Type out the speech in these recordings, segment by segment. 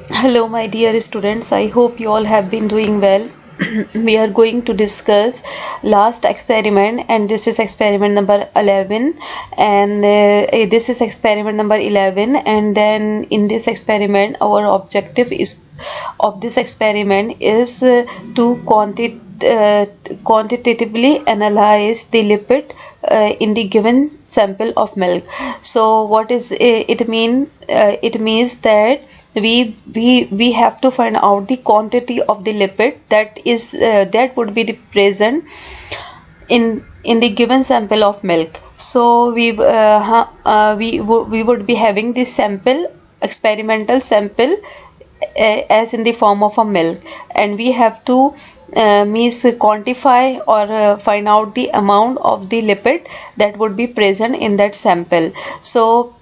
Hello, my dear students. I hope you all have been doing well. We are going to discuss last experiment, and this is experiment number 11. And this is experiment number 11. And then in this experiment, our objective is of this experiment is to quantitatively analyze the lipid in the given sample of milk. So what is it mean? It means that we have to find out the quantity of the lipid that would be present in the given sample of milk. So we would be having this sample, experimental sample, as in the form of a milk, and we have to means quantify or find out the amount of the lipid that would be present in that sample. So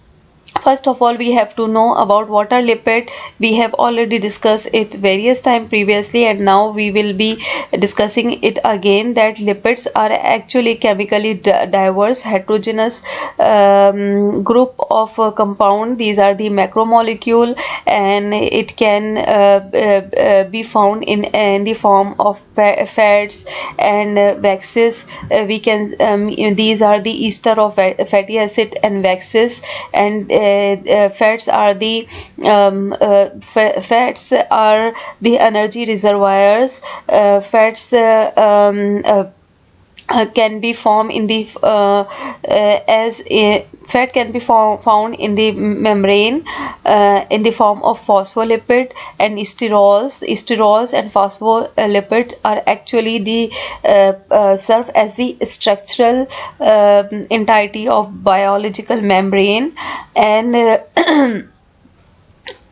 first of all, we have to know about what are lipid. We have already discussed it various times previously, and now we will be discussing it again, that lipids are actually chemically diverse heterogeneous group of compound. These are the macromolecule, and it can be found in the form of fats and waxes. We can these are the ester of fatty acid and waxes, and fats are the fats are the energy reservoirs. Fats can be formed in the as a fat can be found in the membrane in the form of phospholipid and sterols and phospholipids are actually the serve as the structural entirety of biological membrane, and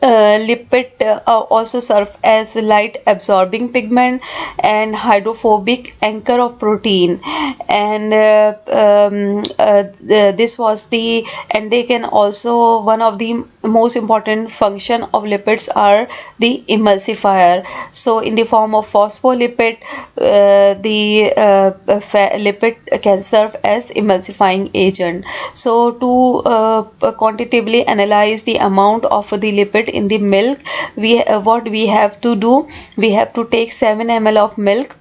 lipid also serve as light absorbing pigment and hydrophobic anchor of protein, and this was the and they can also, one of the most important function of lipids are the emulsifier. So in the form of phospholipid, the lipid can serve as emulsifying agent. So to quantitatively analyze the amount of the lipid in the milk, what we have to do, we have to take 7 ml of milk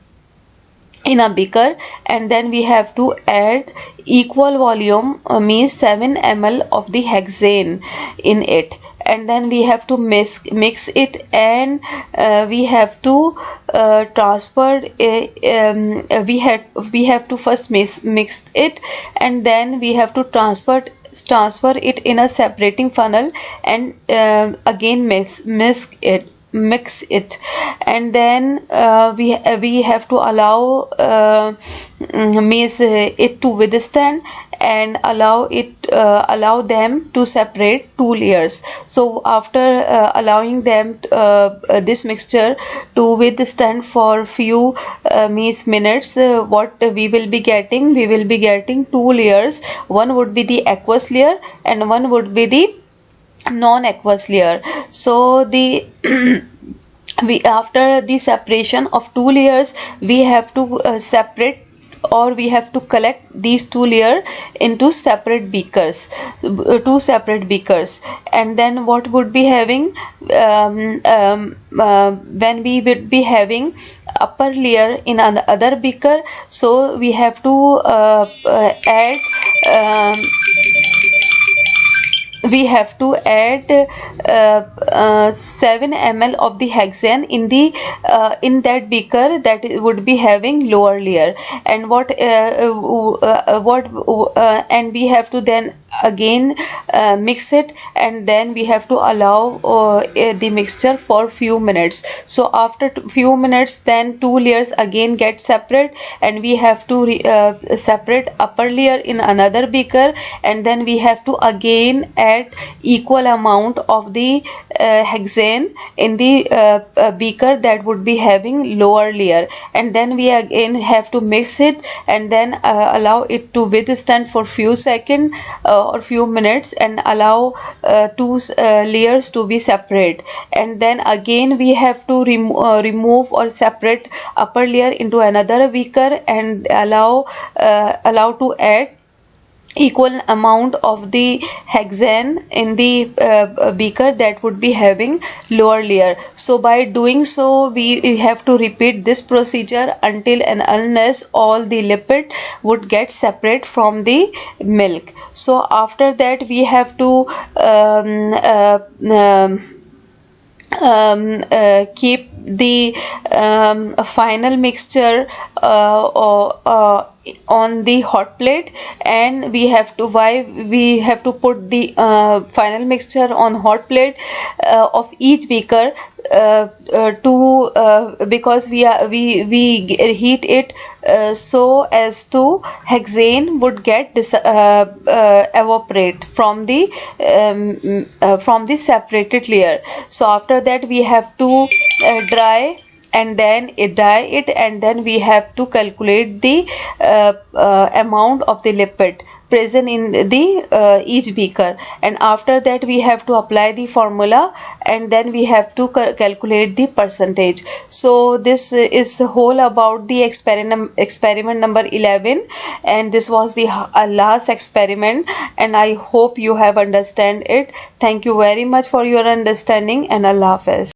in a beaker, and then we have to add equal volume, means 7 ml of the hexane in it, and then we have to mix it, and we have to transfer we have to first mix it, and then we have to transfer it in a separating funnel, and again mix it, and then we have to allow it to withstand, and allow them to separate two layers. So after allowing them this mixture to withstand for few minutes, what we will be getting, two layers. One would be the aqueous layer and one would be the non-aqueous layer. So the we after the separation of two layers, we have to separate, or we have to collect these two layers into separate beakers, and then what would be having, when we would be having upper layer in another beaker, so we have to add um, we have to add 7 ml of the hexane in that beaker that would be having lower layer, and and we have to then again mix it, and then we have to allow the mixture for few minutes. So after few minutes, then two layers again get separate, and we have to separate upper layer in another beaker, and then we have to again add equal amount of the hexane in the beaker that would be having lower layer, and then we again have to mix it, and then allow it to withstand for few seconds or few minutes, and allow two layers to be separate, and then again we have to remove or separate upper layer into another beaker, and allow to add equal amount of the hexane in the beaker that would be having lower layer. So by doing so, we have to repeat this procedure until and unless all the lipid would get separate from the milk. So after that, we have to keep the final mixture on the hot plate, and we have to, why we have to put the final mixture on hot plate of each beaker, because we heat it so as to hexane would get evaporate from the separated layer. So after that, we have to dry and then dye it, and then we have to calculate the amount of the lipid present in the each beaker, and after that we have to apply the formula, and then we have to calculate the percentage. So this is whole about the experiment number 11, and this was the last experiment, and I hope you have understand it. Thank you very much for your understanding, and Allah Hafiz.